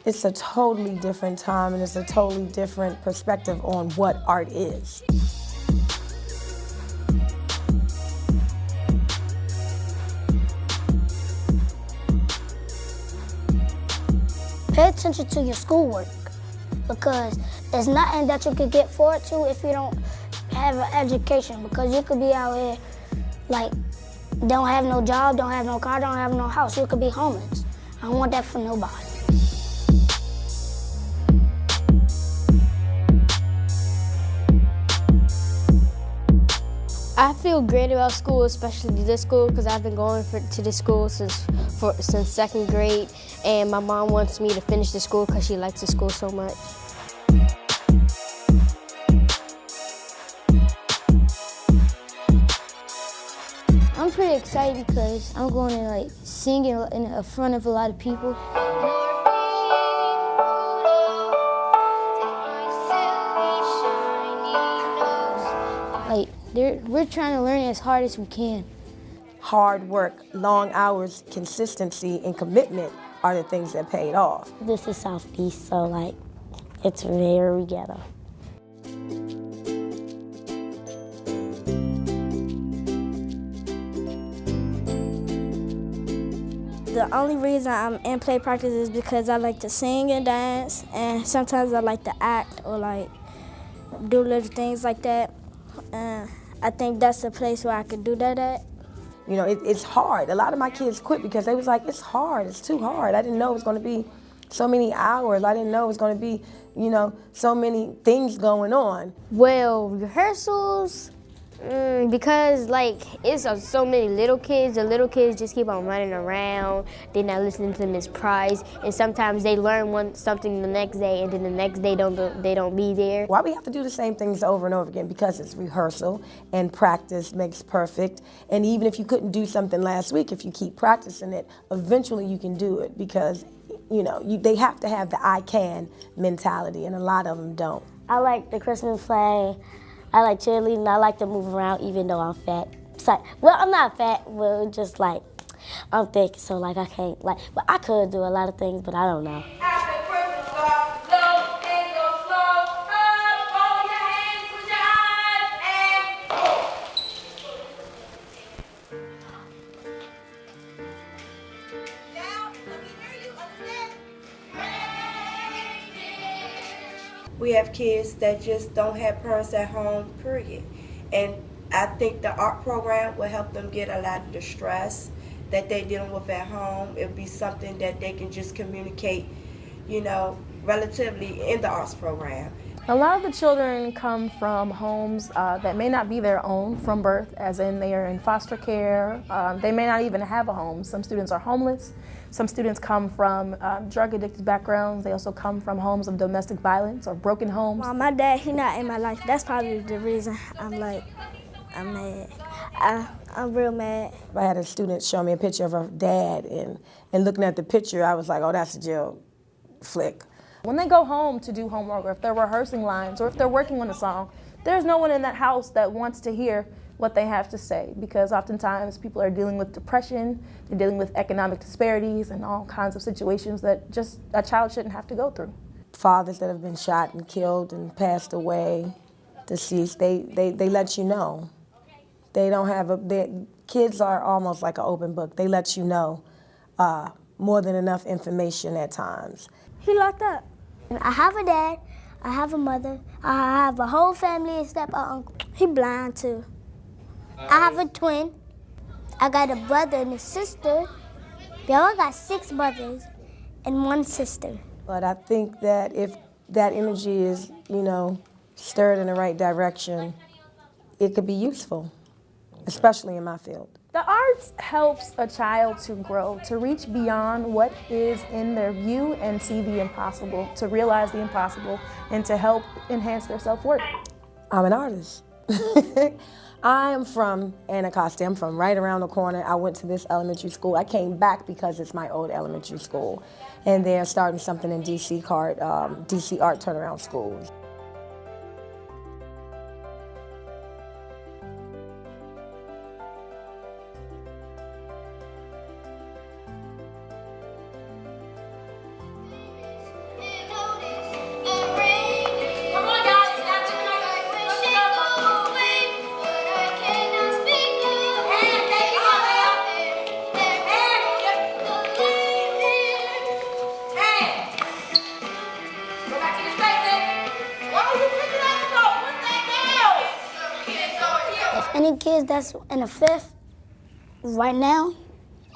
It's a totally different time and it's a totally different perspective on what art is. Pay attention to your schoolwork because there's nothing that you could get forward to if you don't have an education, because you could be out here like don't have no job, don't have no car, don't have no house. You could be homeless. I don't want that for nobody. I feel great about school, especially this school, because I've been going to this school since second grade, and my mom wants me to finish the school because she likes the school so much. I'm pretty excited because I'm going to like sing in front of a lot of people. Like, we're trying to learn as hard as we can. Hard work, long hours, consistency, and commitment are the things that paid off. This is Southeast, so like it's very ghetto. The only reason I'm in play practice is because I like to sing and dance, and sometimes I like to act or like do little things like that. I think that's a place where I could do that at. You know, it's hard. A lot of my kids quit because they was like, it's hard, it's too hard. I didn't know it was gonna be so many hours. I didn't know it was gonna be, you know, so many things going on. Well, rehearsals, because like it's so many little kids. The little kids just keep on running around. They're not listening to Miss Price, and sometimes they learn something the next day, and then the next day they don't be there. Why we have to do the same things over and over again? Because it's rehearsal and practice makes perfect. And even if you couldn't do something last week, if you keep practicing it, eventually you can do it, because you know they have to have the I can mentality, and a lot of them don't. I like the Christmas play. I like cheerleading. I like to move around even though I'm fat. Well, I'm not fat, but just like I'm thick, so like I can't but I could do a lot of things, but I don't know. We have kids that just don't have parents at home, period. And I think the art program will help them get a lot of the stress that they're dealing with at home. It'll be something that they can just communicate, you know, relatively in the arts program. A lot of the children come from homes that may not be their own from birth, as in they are in foster care. They may not even have a home. Some students are homeless. Some students come from drug-addicted backgrounds. They also come from homes of domestic violence or broken homes. Well, my dad, he's not in my life. That's probably the reason I'm mad. I'm real mad. I had a student show me a picture of her dad, and looking at the picture, I was like, oh, that's a Jill flick. When they go home to do homework, or if they're rehearsing lines, or if they're working on a song, there's no one in that house that wants to hear what they have to say, because oftentimes people are dealing with depression, they're dealing with economic disparities and all kinds of situations that just a child shouldn't have to go through. Fathers that have been shot and killed and passed away, deceased, they let you know. They don't have kids are almost like an open book. They let you know more than enough information at times. He locked up. I have a dad, I have a mother, I have a whole family except my uncle. He blind too. I have a twin. I got a brother and a sister. We all got 6 brothers and 1 sister. But I think that if that energy is, you know, stirred in the right direction, it could be useful, especially in my field. The arts helps a child to grow, to reach beyond what is in their view and see the impossible, to realize the impossible, and to help enhance their self-worth. I'm an artist. I am from Anacostia. I'm from right around the corner. I went to this elementary school. I came back because it's my old elementary school. And they're starting something in DC called DC Art Turnaround Schools. kids that's in the 5th right now,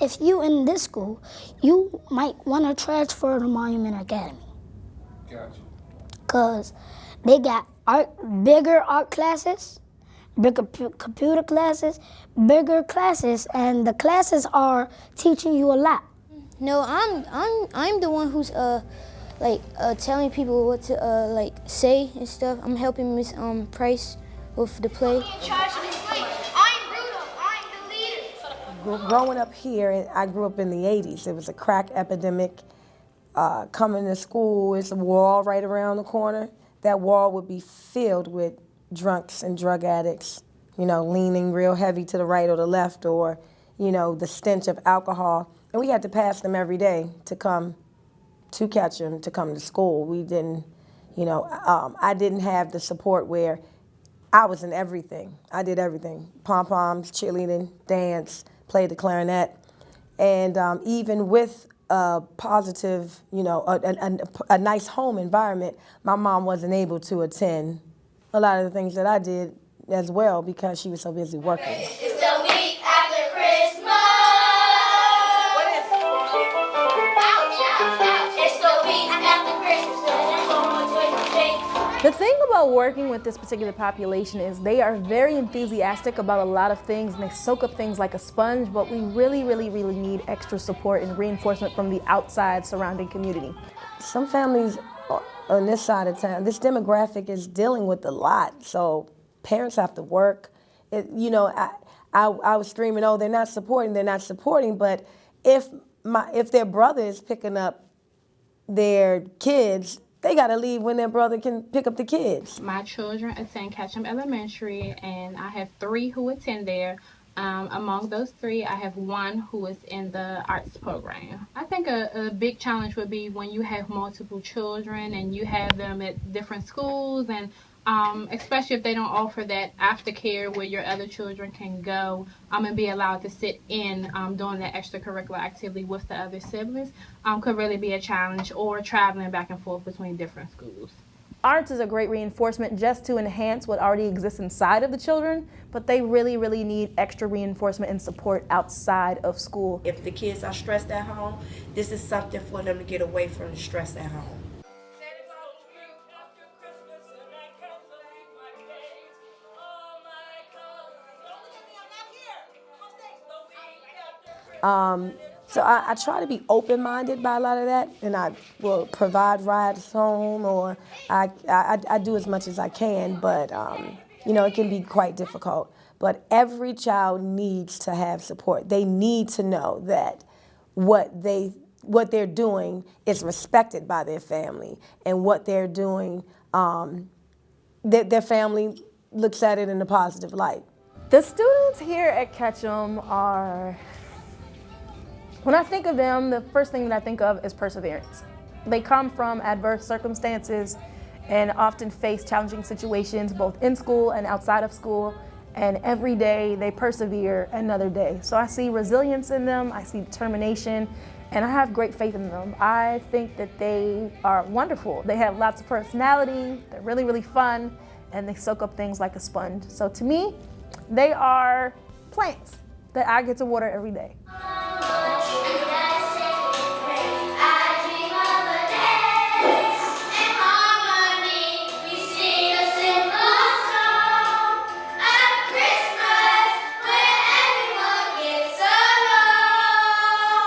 if you in this school, you might want to transfer to Monument Academy. Gotcha. Because they got bigger art classes, bigger computer classes, bigger classes, and the classes are teaching you a lot. No, I'm the one who's telling people what to say and stuff. I'm helping Miss Price with the play. Growing up here, and I grew up in the 80s. It was a crack epidemic. Coming to school, it's a wall right around the corner. That wall would be filled with drunks and drug addicts, leaning real heavy to the right or the left, or, the stench of alcohol. And we had to pass them every day to come to catch them, to come to school. We didn't, I didn't have the support where I was in everything. I did everything. Pom-poms, cheerleading, dance, played the clarinet. And even with a positive, a nice home environment, my mom wasn't able to attend a lot of the things that I did as well because she was so busy working. It's the week after Christmas. What is it? Ouch, ouch, ouch. It's the week after Christmas. The thing about working with this particular population is they are very enthusiastic about a lot of things and they soak up things like a sponge, but we really, really, really need extra support and reinforcement from the outside surrounding community. Some families on this side of town, this demographic is dealing with a lot, so parents have to work. I was screaming, oh, they're not supporting, but if their brother is picking up their kids, they got to leave when their brother can pick up the kids. My children attend Ketchum Elementary, and I have 3 who attend there. Among those 3, I have 1 who is in the arts program. I think a big challenge would be when you have multiple children and you have them at different schools, and especially if they don't offer that aftercare where your other children can go and be allowed to sit in doing that extracurricular activity with the other siblings, could really be a challenge, or traveling back and forth between different schools. Arts is a great reinforcement just to enhance what already exists inside of the children, but they really, really need extra reinforcement and support outside of school. If the kids are stressed at home, this is something for them to get away from the stress at home. So I try to be open-minded by a lot of that, and I will provide rides home, or I do as much as I can, but it can be quite difficult. But every child needs to have support. They need to know that what they're doing is respected by their family, and what they're doing, their family looks at it in a positive light. The students here at Ketchum are, when I think of them, the first thing that I think of is perseverance. They come from adverse circumstances and often face challenging situations both in school and outside of school, and every day they persevere another day. So I see resilience in them, I see determination, and I have great faith in them. I think that they are wonderful. They have lots of personality, they're really, really fun, and they soak up things like a sponge. So to me, they are plants that I get to water every day.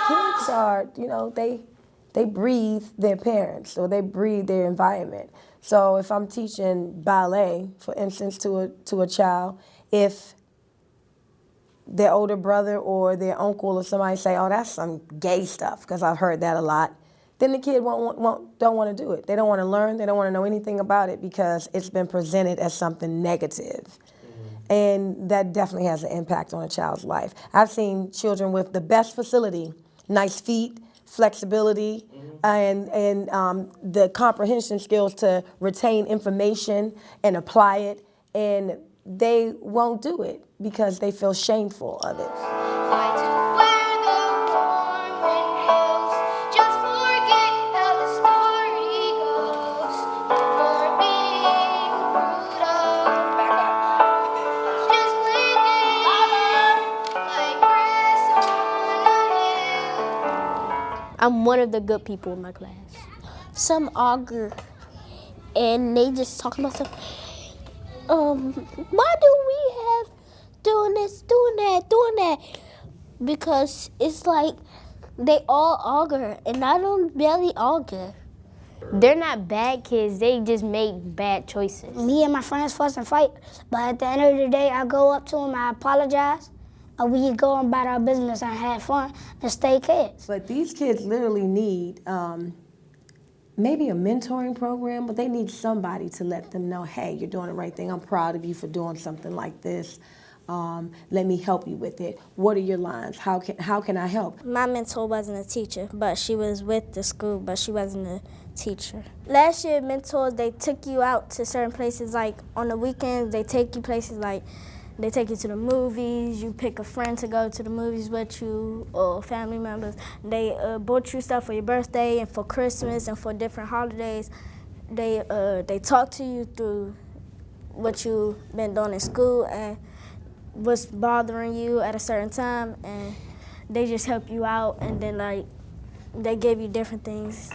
Kids are, they breathe their parents, or they breathe their environment. So if I'm teaching ballet, for instance, to a child, if their older brother or their uncle or somebody say, oh, that's some gay stuff, because I've heard that a lot, then the kid don't want to do it. They don't want to learn. They don't want to know anything about it because it's been presented as something negative. Mm-hmm. And that definitely has an impact on a child's life. I've seen children with the best facility, nice feet, flexibility, mm-hmm. and the comprehension skills to retain information and apply it, and they won't do it because they feel shameful of it. I'm one of the good people in my class. Some auger and they just talking about stuff. Why do we have doing this, doing that? Because it's like they all auger and I don't barely auger. They're not bad kids, they just make bad choices. Me and my friends fuss and fight, but at the end of the day, I go up to them, I apologize, and we go about our business and have fun and stay kids. But these kids literally need maybe a mentoring program, but they need somebody to let them know, hey, you're doing the right thing. I'm proud of you for doing something like this. Let me help you with it. What are your lines? How can I help? My mentor wasn't a teacher, but she was with the school, but she wasn't a teacher. Last year, mentors, they took you out to certain places, like on the weekends, they take you places like, they take you to the movies, you pick a friend to go to the movies with you, or family members. They bought you stuff for your birthday and for Christmas and for different holidays. They talk to you through what you've been doing in school and what's bothering you at a certain time, and they just help you out, and then like they give you different things.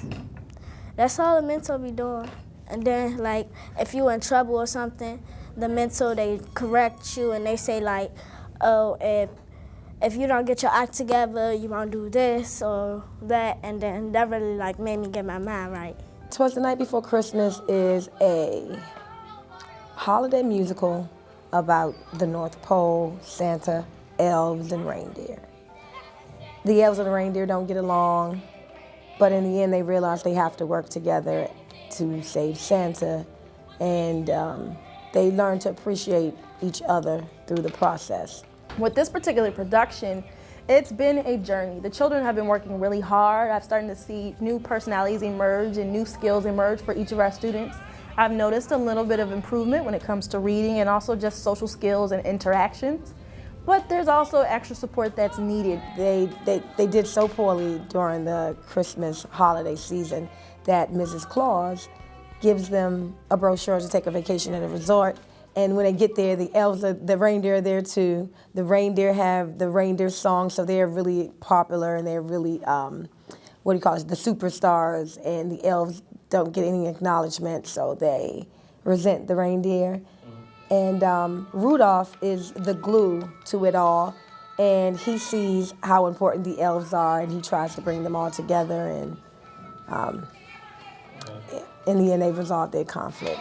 That's all the mentor be doing. And then like if you in trouble or something, the mentor, they correct you and they say like, oh, if you don't get your act together, you won't do this or that, and then that really like made me get my mind right. Twas the Night Before Christmas is a holiday musical about the North Pole, Santa, elves, and reindeer. The elves and the reindeer don't get along, but in the end they realize they have to work together to save Santa, and they learn to appreciate each other through the process. With this particular production, it's been a journey. The children have been working really hard. I've started to see new personalities emerge and new skills emerge for each of our students. I've noticed a little bit of improvement when it comes to reading and also just social skills and interactions. But there's also extra support that's needed. They did so poorly during the Christmas holiday season that Mrs. Claus gives them a brochure to take a vacation at a resort. And when they get there, the elves, the reindeer are there too. The reindeer have the reindeer song, so they're really popular and they're really, the superstars, and the elves don't get any acknowledgement, so they resent the reindeer. And Rudolph is the glue to it all, and he sees how important the elves are, and he tries to bring them all together, and in the end they resolve their conflict.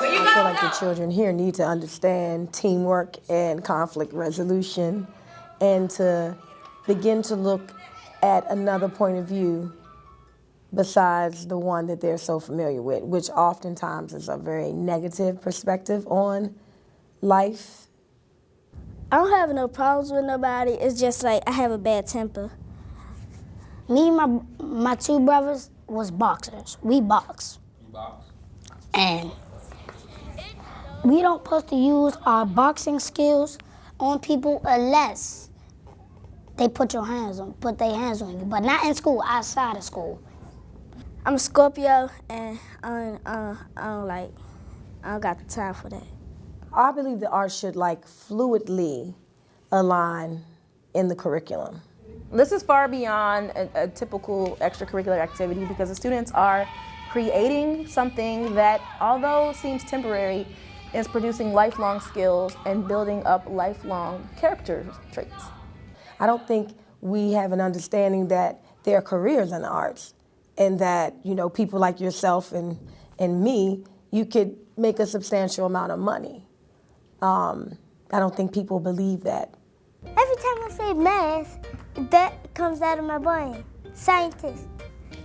I feel like the children here need to understand teamwork and conflict resolution, and to begin to look at another point of view besides the one that they're so familiar with, which oftentimes is a very negative perspective on life. I don't have no problems with nobody. It's just like I have a bad temper. Me and my two brothers was boxers. We box. You box? And we don't supposed to use our boxing skills on people unless they put their hands on you, but not in school, outside of school. I'm a Scorpio, and I don't got the time for that. I believe the arts should fluidly align in the curriculum. This is far beyond a typical extracurricular activity, because the students are creating something that, although seems temporary, is producing lifelong skills and building up lifelong character traits. I don't think we have an understanding that there are careers in the arts, and that, people like yourself and me, you could make a substantial amount of money. I don't think people believe that. Every time I say math, that comes out of my brain. Scientist.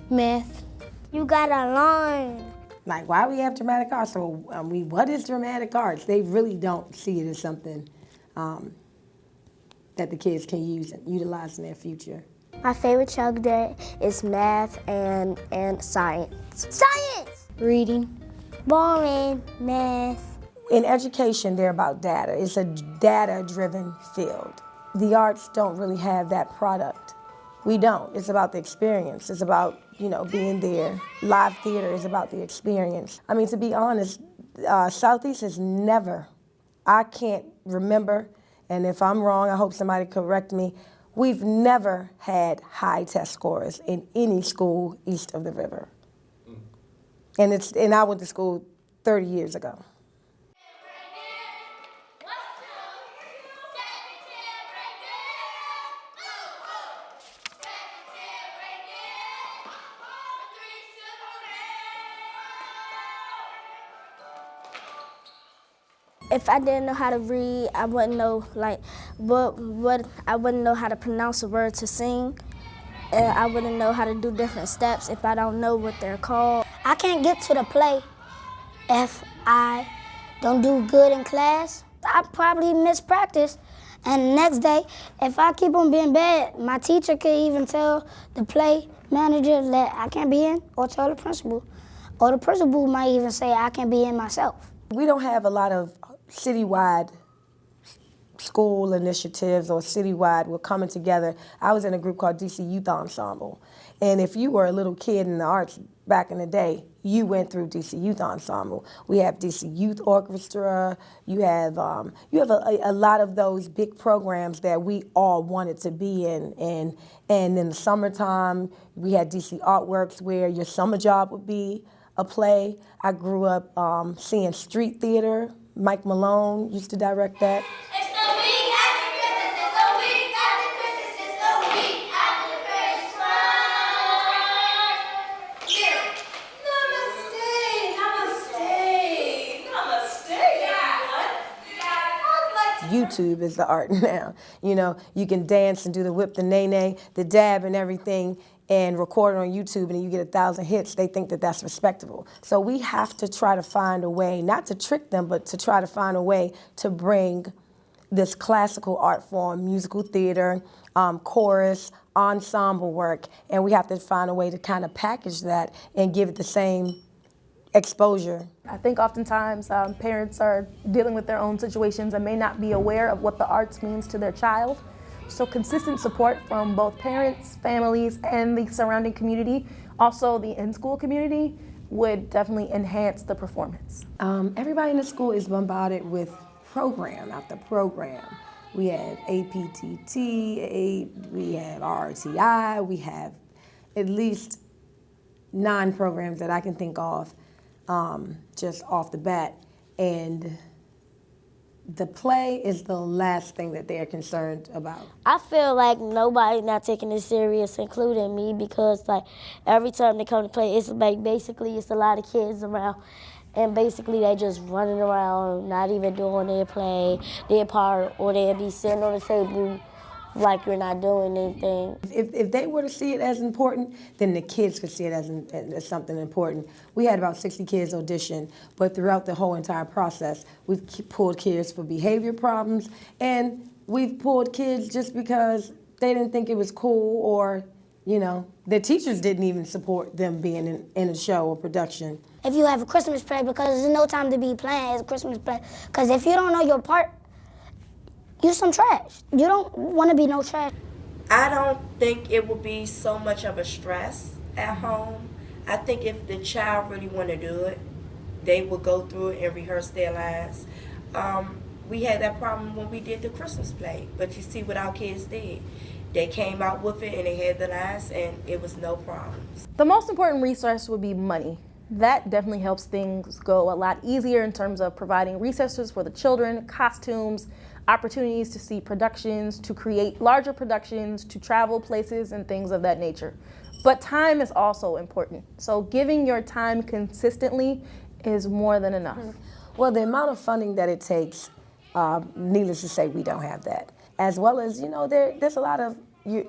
Math. You gotta learn. Why we have dramatic arts? So, what is dramatic arts? They really don't see it as something that the kids can use and utilize in their future. My favorite subject is math and science. Science! Reading. Boring. Math. In education, they're about data. It's a data-driven field. The arts don't really have that product. We don't. It's about the experience. It's about, being there. Live theater is about the experience. I mean, to be honest, Southeast has never, I can't remember, and if I'm wrong, I hope somebody correct me, we've never had high test scores in any school east of the river. And I went to school 30 years ago. If I didn't know how to read, I wouldn't know what I wouldn't know how to pronounce a word to sing. And I wouldn't know how to do different steps if I don't know what they're called. I can't get to the play if I don't do good in class. I probably miss practice. And the next day, if I keep on being bad, my teacher could even tell the play manager that I can't be in, or tell the principal. Or the principal might even say I can't be in myself. We don't have a lot of citywide school initiatives or citywide, we're coming together. I was in a group called DC Youth Ensemble. And if you were a little kid in the arts back in the day, you went through DC Youth Ensemble. We have DC Youth Orchestra. You have a lot of those big programs that we all wanted to be in. And in the summertime, we had DC Artworks where your summer job would be a play. I grew up seeing street theater. Mike Malone used to direct that. It's the week after Christmas. It's the week after Christmas. It's the week after Christmas. Yeah. Namaste, YouTube is the art now. You can dance and do the whip, the nay-nay, the dab and everything, and record it on YouTube, and you get 1,000 hits. They think that that's respectable. So we have to try to find a way, not to trick them, but to try to find a way to bring this classical art form, musical theater, chorus, ensemble work, and we have to find a way to kind of package that and give it the same exposure. I think oftentimes parents are dealing with their own situations and may not be aware of what the arts means to their child. So consistent support from both parents, families, and the surrounding community, also the in-school community, would definitely enhance the performance. Everybody in the school is bombarded with program after program. We have APTT, we have RTI, we have at least 9 programs that I can think of just off the bat. And the play is the last thing that they're concerned about. I feel like nobody not taking it serious, including me, because like every time they come to play, it's like basically it's a lot of kids around, and basically they just running around, not even doing their play, their part, or they'll be sitting on the table like you're not doing anything. If they were to see it as important, then the kids could see it as something important. We had about 60 kids audition, but throughout the whole entire process, we've pulled kids for behavior problems, and we've pulled kids just because they didn't think it was cool, or, their teachers didn't even support them being in a show or production. If you have a Christmas play, because there's no time to be playing as a Christmas play, because if you don't know your part, you're some trash. You don't want to be no trash. I don't think it would be so much of a stress at home. I think if the child really want to do it, they will go through it and rehearse their lines. We had that problem when we did the Christmas play, but you see what our kids did. They came out with it and they had the lines, and it was no problems. The most important resource would be money. That definitely helps things go a lot easier in terms of providing resources for the children, costumes, opportunities to see productions, to create larger productions, to travel places and things of that nature. But time is also important. So giving your time consistently is more than enough. Well, the amount of funding that it takes, needless to say, we don't have that. As well as, there's a lot of a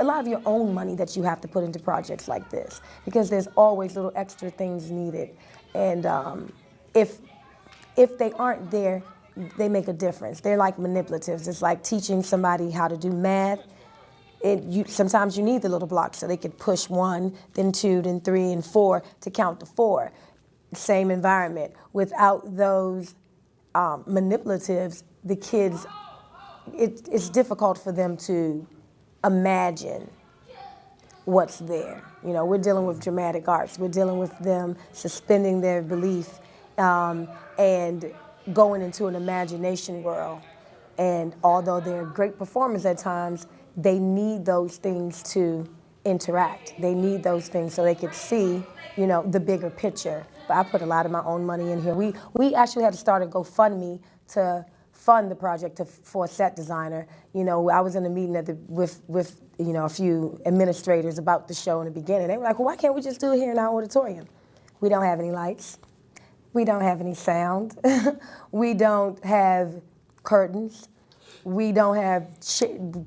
lot of your own money that you have to put into projects like this, because there's always little extra things needed. And if they aren't there, they make a difference. They're like manipulatives. It's like teaching somebody how to do math. Sometimes you need the little blocks so they could push 1, then 2, then 3, and 4 to count to 4. Same environment. Without those manipulatives, the kids, it's difficult for them to imagine what's there. You know, we're dealing with dramatic arts. We're dealing with them suspending their belief and going into an imagination world. And although they're great performers at times, they need those things to interact. They need those things so they could see, you know, the bigger picture. But I put a lot of my own money in here. We actually had to start a GoFundMe to fund the project for a set designer. You know, I was in a meeting with you know, a few administrators about the show in the beginning. They were like, well, why can't we just do it here in our auditorium? We don't have any lights. We don't have any sound. We don't have curtains. We don't have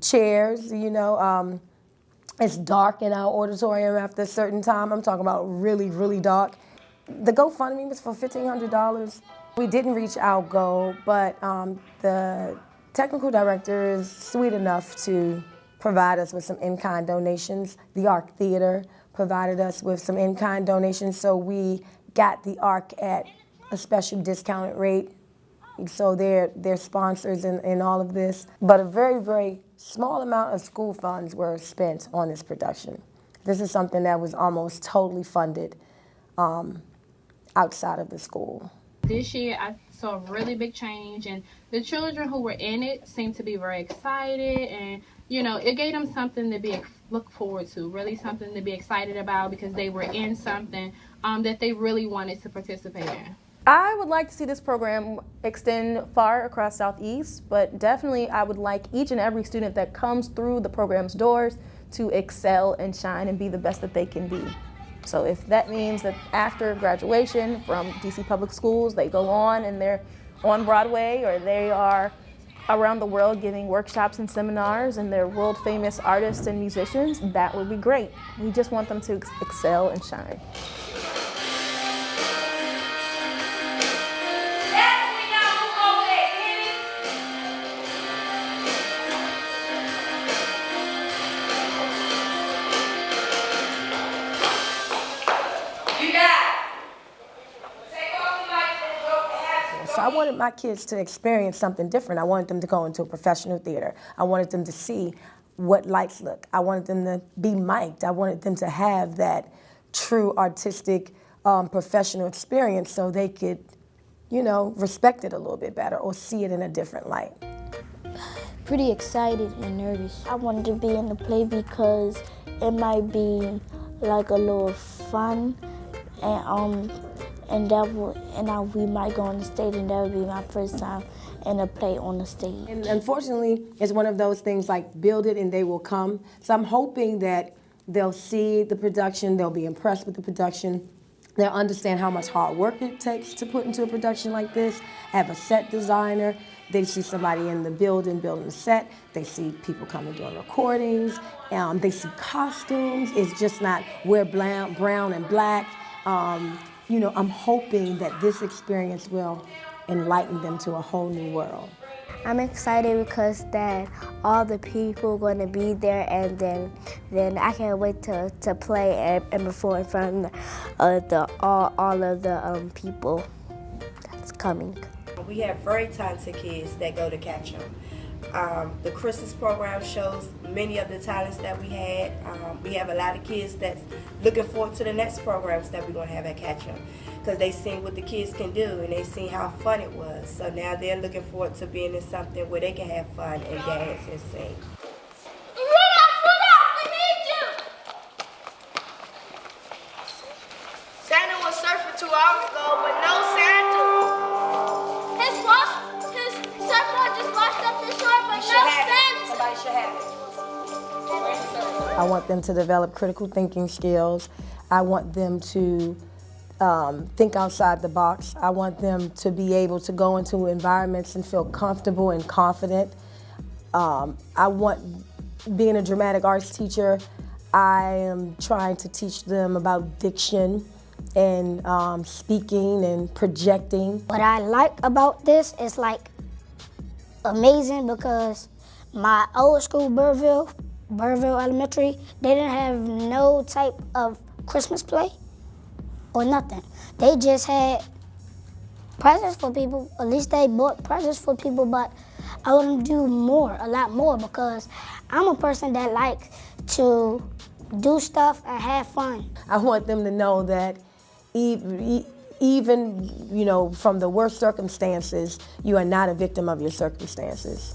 chairs, you know. It's dark in our auditorium after a certain time. I'm talking about really, really dark. The GoFundMe was for $1,500. We didn't reach our goal, but the technical director is sweet enough to provide us with some in-kind donations. The Arc Theater provided us with some in-kind donations, so we got the Arc at a special discounted rate. So they're sponsors in all of this. But a very, very small amount of school funds were spent on this production. This is something that was almost totally funded outside of the school. This year, I saw a really big change, and the children who were in it seemed to be very excited, and you know, it gave them something to look forward to, really something to be excited about, because they were in something that they really wanted to participate in. I would like to see this program extend far across Southeast, but definitely I would like each and every student that comes through the program's doors to excel and shine and be the best that they can be. So if that means that after graduation from DC Public Schools, they go on and they're on Broadway, or they are around the world giving workshops and seminars and they're world famous artists and musicians, that would be great. We just want them to excel and shine. So I wanted my kids to experience something different. I wanted them to go into a professional theater. I wanted them to see what lights look. I wanted them to be mic'd. I wanted them to have that true artistic, professional experience so they could, you know, respect it a little bit better or see it in a different light. Pretty excited and nervous. I wanted to be in the play because it might be like a little fun, and we might go on the stage, and that would be my first time in a play on the stage. And unfortunately, it's one of those things like build it and they will come. So I'm hoping that they'll see the production, they'll be impressed with the production, they'll understand how much hard work it takes to put into a production like this. Have a set designer, they see somebody in the building building a set, they see people coming doing recordings, they see costumes. It's just not we're brown and black. You know, I'm hoping that this experience will enlighten them to a whole new world. I'm excited because that all the people are going to be there, and then I can't wait to play and perform in front of all of the people that's coming. We have very talented kids that go to catch 'em. The Christmas program shows many of the talents that we had. We have a lot of kids that's looking forward to the next programs that we're going to have at Catch 'em, because they seen what the kids can do and they seen how fun it was. So now they're looking forward to being in something where they can have fun and dance and sing. Rudolph, we need you! Santa was surfing 2 hours ago, but no Santa. His surfboard just washed up the shore, but no Santa. Somebody should have it. I want them to develop critical thinking skills. I want them to think outside the box. I want them to be able to go into environments and feel comfortable and confident. I want, being a dramatic arts teacher, I am trying to teach them about diction and speaking and projecting. What I like about this is like amazing, because my old school, Burville Elementary, they didn't have no type of Christmas play or nothing. They just had presents for people. At least they bought presents for people, but I want them to do more, a lot more, because I'm a person that likes to do stuff and have fun. I want them to know that even, you know, from the worst circumstances, you are not a victim of your circumstances.